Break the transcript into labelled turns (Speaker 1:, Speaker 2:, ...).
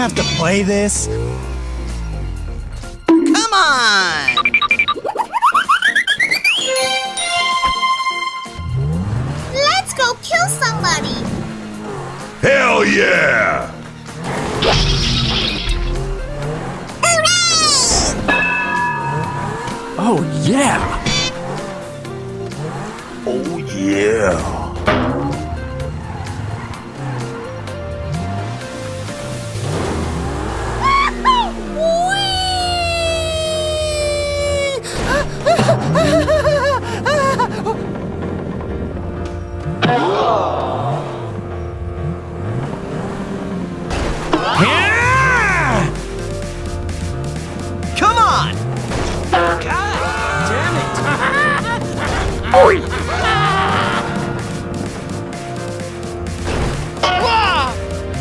Speaker 1: have to play this?
Speaker 2: Come on!
Speaker 3: Let's go kill somebody!
Speaker 4: Hell yeah!
Speaker 3: Hooray!
Speaker 1: Oh, yeah!
Speaker 4: Oh yeah!